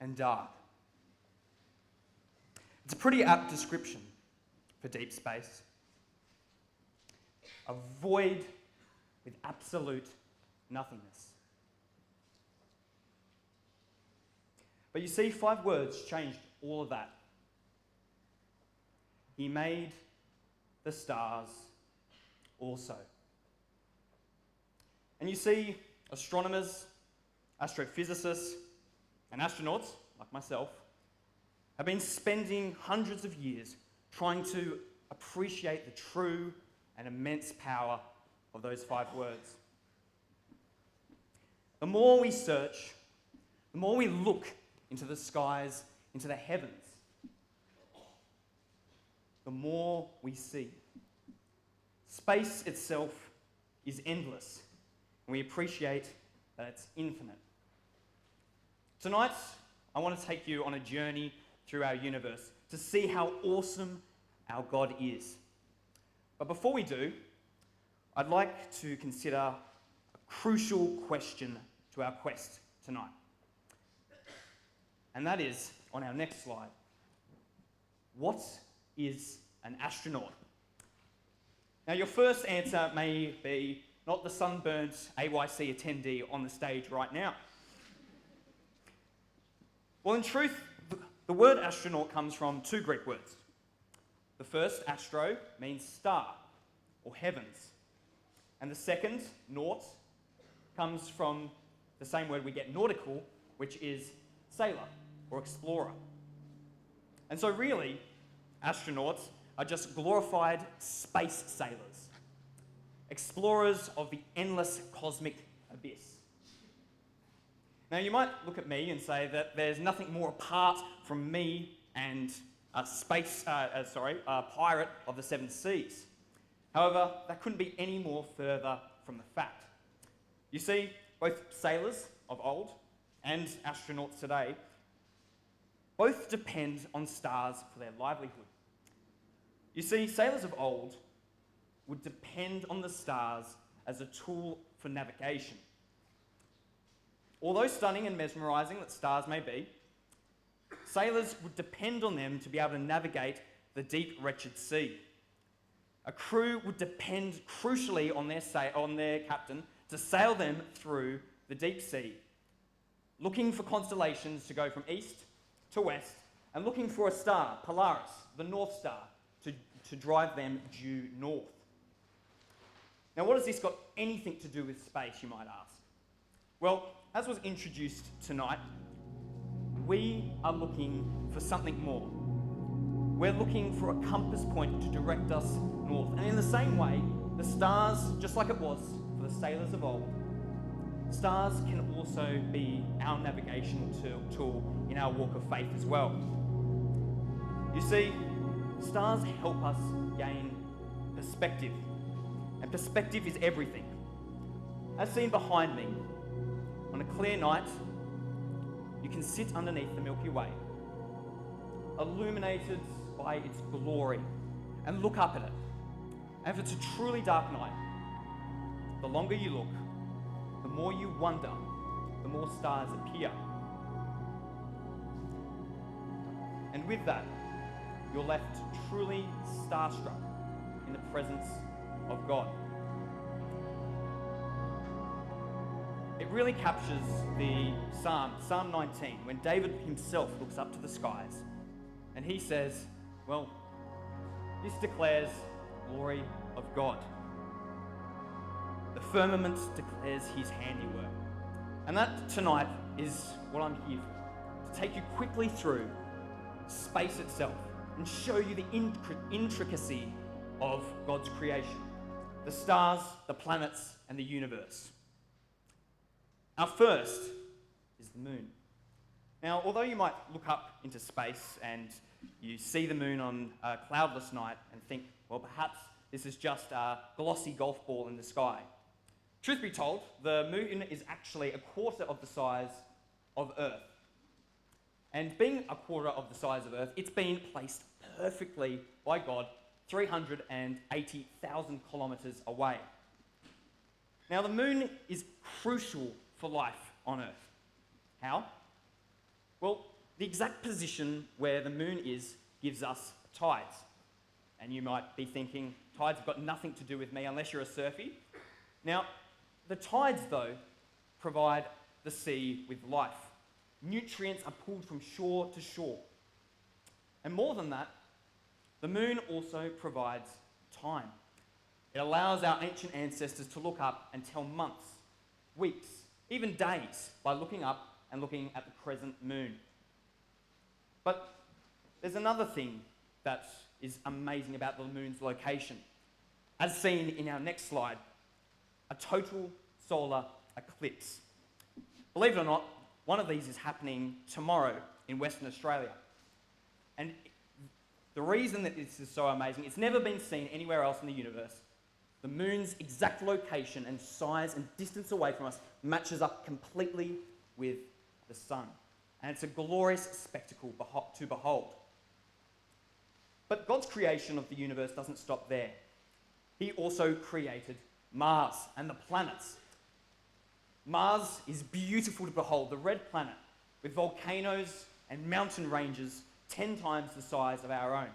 and dark. It's a pretty apt description for deep space. A void with absolute nothingness. But you see, 5 words changed all of that. He made the stars also. And you see, astronomers, astrophysicists, and astronauts, like myself, have been spending hundreds of years trying to appreciate the true and immense power of those 5 words. The more we search, the more we look into the skies, into the heavens, the more we see. Space itself is endless, and we appreciate that it's infinite. Tonight, I want to take you on a journey through our universe to see how awesome our God is. But before we do, I'd like to consider a crucial question to our quest tonight. And that is on our next slide. What is an astronaut? Now, your first answer may be not the sunburnt AYC attendee on the stage right now. Well, in truth, the word astronaut comes from 2 Greek words. The first, astro, means star or heavens. And the second, naut, comes from the same word we get nautical, which is sailor or explorer. And so really, astronauts are just glorified space sailors, explorers of the endless cosmic abyss. Now, you might look at me and say that there's nothing more apart from me and a pirate of the 7 seas. However, that couldn't be any more further from the fact. You see, both sailors of old and astronauts today both depend on stars for their livelihood. You see, sailors of old would depend on the stars as a tool for navigation. Although stunning and mesmerising that stars may be, sailors would depend on them to be able to navigate the deep, wretched sea. A crew would depend crucially on their captain to sail them through the deep sea, looking for constellations to go from east to west, and looking for a star, Polaris, the North Star, to drive them due north. Now, what has this got anything to do with space, you might ask? Well, as was introduced tonight, we are looking for something more. We're looking for a compass point to direct us north. And in the same way, the stars, just like it was for the sailors of old, stars can also be our navigational tool in our walk of faith as well. You see, stars help us gain perspective. And perspective is everything. As seen behind me, on a clear night, you can sit underneath the Milky Way, illuminated by its glory, and look up at it. And if it's a truly dark night, the longer you look, the more you wonder, the more stars appear. And with that, you're left truly starstruck in the presence of God. It really captures the Psalm 19, when David himself looks up to the skies and he says, well, this declares the glory of God. The firmament declares his handiwork. And that tonight is what I'm here for, to take you quickly through space itself and show you the intricacy of God's creation, the stars, the planets, and the universe. Our first is the moon. Now, although you might look up into space and you see the moon on a cloudless night and think, well, perhaps this is just a glossy golf ball in the sky. Truth be told, the moon is actually a quarter of the size of Earth. And being a quarter of the size of Earth, it's been placed perfectly by God 380,000 kilometres away. Now, the moon is crucial for life on Earth. How? Well, the exact position where the moon is gives us tides. And you might be thinking, tides have got nothing to do with me unless you're a surfie. Now, the tides, though, provide the sea with life. Nutrients are pulled from shore to shore. And more than that, the moon also provides time. It allows our ancient ancestors to look up and tell months, weeks, even days by looking up and looking at the crescent moon. But there's another thing that is amazing about the moon's location. As seen in our next slide, a total solar eclipse. Believe it or not, one of these is happening tomorrow in Western Australia. And the reason that this is so amazing, it's never been seen anywhere else in the universe. The moon's exact location and size and distance away from us matches up completely with the sun. And it's a glorious spectacle to behold. But God's creation of the universe doesn't stop there. He also created Mars and the planets. Mars is beautiful to behold, the red planet, with volcanoes and mountain ranges 10 times the size of our own.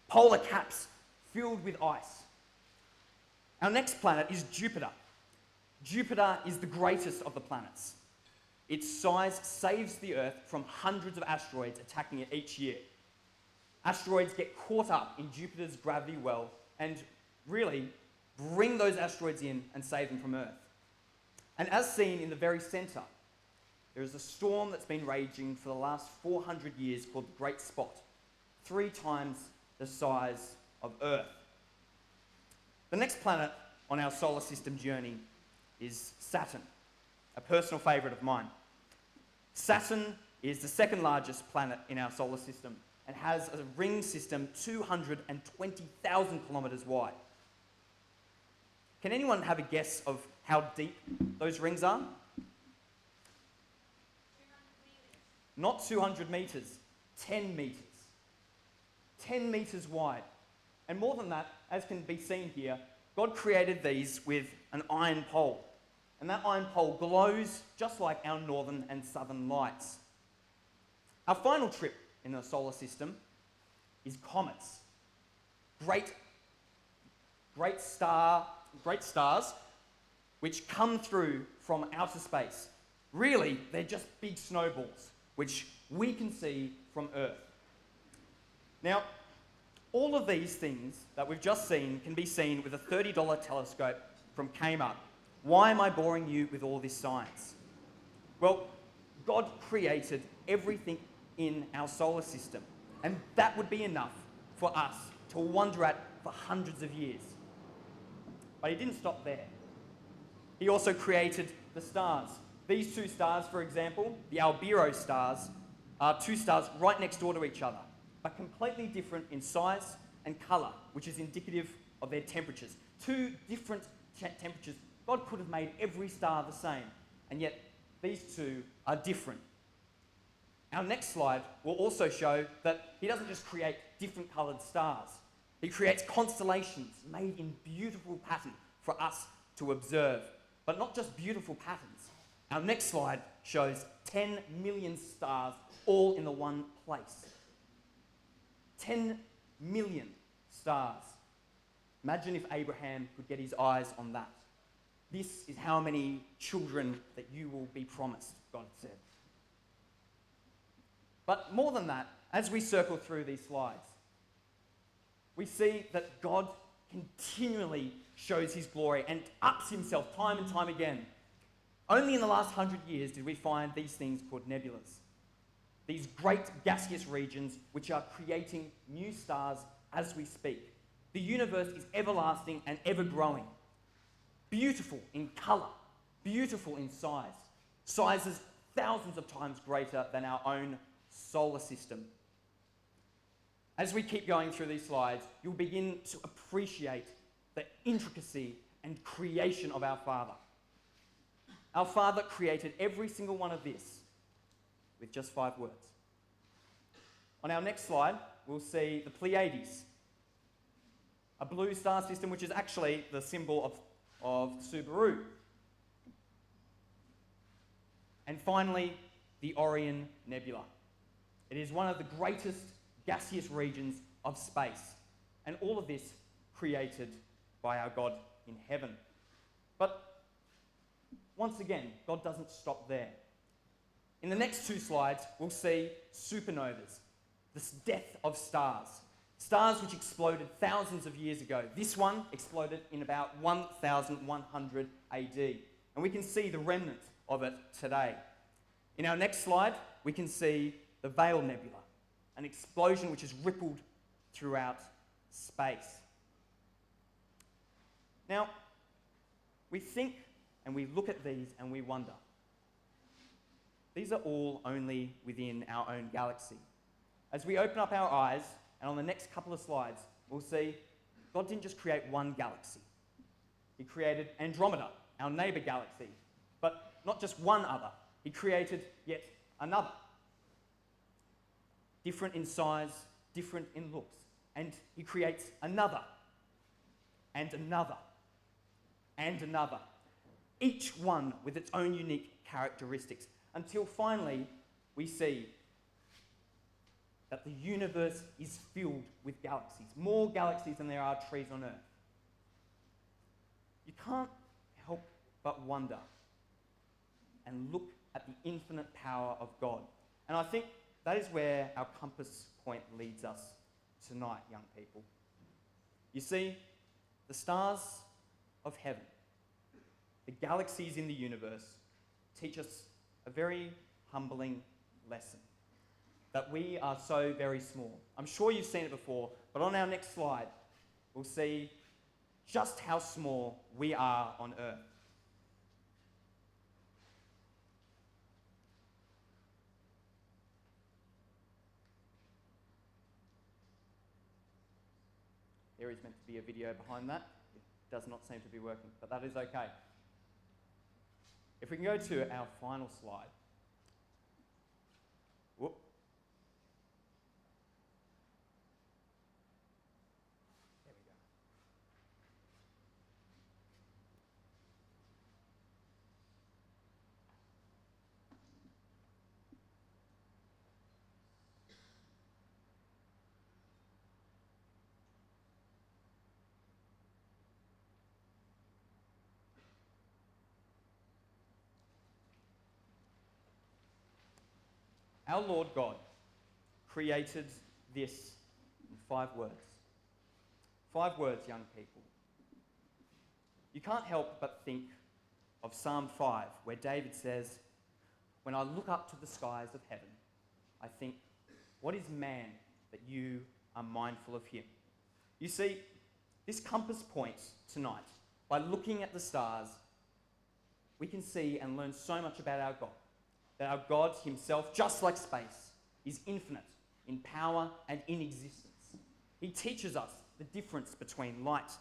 Polar caps filled with ice. Our next planet is Jupiter. Jupiter is the greatest of the planets. Its size saves the Earth from hundreds of asteroids attacking it each year. Asteroids get caught up in Jupiter's gravity well and really bring those asteroids in and save them from Earth. And as seen in the very centre, there is a storm that's been raging for the last 400 years called the Great Spot, 3 times the size of Earth. The next planet on our solar system journey is Saturn, a personal favourite of mine. Saturn is the second largest planet in our solar system and has a ring system 220,000 kilometres wide. Can anyone have a guess of how deep those rings are? 200 meters. Not 200 metres, 10 metres. 10 metres wide. And more than that, as can be seen here, God created these with an iron pole. And that iron pole glows just like our northern and southern lights. Our final trip in the solar system is comets. Great stars which come through from outer space. Really, they're just big snowballs, which we can see from Earth. Now, all of these things that we've just seen can be seen with a $30 telescope from Kmart. Why am I boring you with all this science? Well, God created everything in our solar system, and that would be enough for us to wonder at for hundreds of years. But he didn't stop there. He also created the stars. These 2 stars, for example, the Albireo stars, are 2 stars right next door to each other, but completely different in size and colour, which is indicative of their temperatures. 2 different temperatures. God could have made every star the same, and yet these 2 are different. Our next slide will also show that he doesn't just create different coloured stars. He creates constellations made in beautiful pattern for us to observe. But not just beautiful patterns. Our next slide shows 10 million stars all in the one place. 10 million stars. Imagine if Abraham could get his eyes on that. This is how many children that you will be promised, God said. But more than that, as we circle through these slides, we see that God continually shows his glory and ups himself time and time again. Only in the last 100 years did we find these things called nebulas. These great gaseous regions which are creating new stars as we speak. The universe is everlasting and ever growing. Beautiful in colour, beautiful in size. Sizes thousands of times greater than our own solar system. As we keep going through these slides, you'll begin to appreciate the intricacy and creation of our Father. Our Father created every single one of this with just 5 words. On our next slide, we'll see the Pleiades, a blue star system which is actually the symbol of Subaru. And finally, the Orion Nebula, It is one of the greatest gaseous regions of space. And all of this created by our God in heaven. But once again, God doesn't stop there. In the next two slides, we'll see supernovas, this death of stars. Stars which exploded thousands of years ago. This one exploded in about 1100 AD. And we can see the remnant of it today. In our next slide, we can see the Veil Nebula, an explosion which has rippled throughout space. Now, we think and we look at these and we wonder. These are all only within our own galaxy. As we open up our eyes, and on the next couple of slides, we'll see God didn't just create one galaxy. He created Andromeda, our neighbour galaxy, but not just one other. He created yet another. Different in size, different in looks. And he creates another, and another, and another. Each one with its own unique characteristics, until finally we see that the universe is filled with galaxies, more galaxies than there are trees on Earth. You can't help but wonder and look at the infinite power of God. And I think that is where our compass point leads us tonight, young people. You see, the stars of heaven, the galaxies in the universe, teach us a very humbling lesson. That we are so very small. I'm sure you've seen it before, but on our next slide, we'll see just how small we are on Earth. There is meant to be a video behind that. It does not seem to be working, but that is okay. If we can go to our final slide. Whoop. There we go. Our Lord God created this in 5 words. 5 words, young people. You can't help but think of Psalm 5, where David says, "When I look up to the skies of heaven, I think, what is man that you are mindful of him?" You see, this compass point tonight, by looking at the stars, we can see and learn so much about our God. That our God himself, just like space, is infinite in power and in existence. He teaches us the difference between light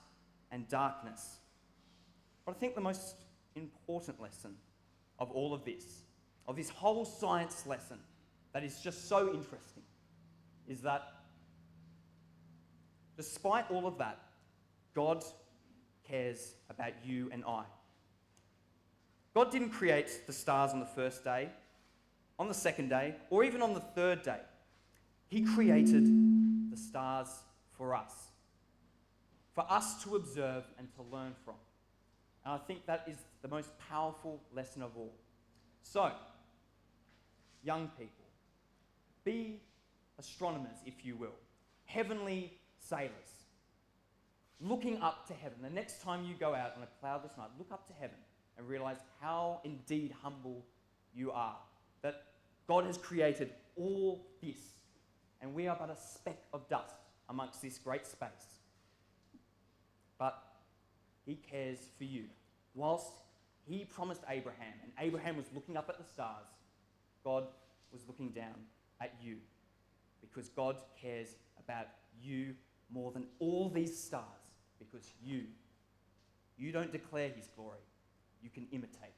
and darkness. But I think the most important lesson of all of this whole science lesson that is just so interesting, is that despite all of that, God cares about you and I. God didn't create the stars on the first day, on the second day, or even on the third day. He created the stars for us to observe and to learn from. And I think that is the most powerful lesson of all. So, young people, be astronomers, if you will, heavenly sailors, looking up to heaven. The next time you go out on a cloudless night, look up to heaven and realize how indeed humble you are. That God has created all this, and we are but a speck of dust amongst this great space. But he cares for you. Whilst he promised Abraham, and Abraham was looking up at the stars, God was looking down at you, because God cares about you more than all these stars, because you don't declare his glory, you can imitate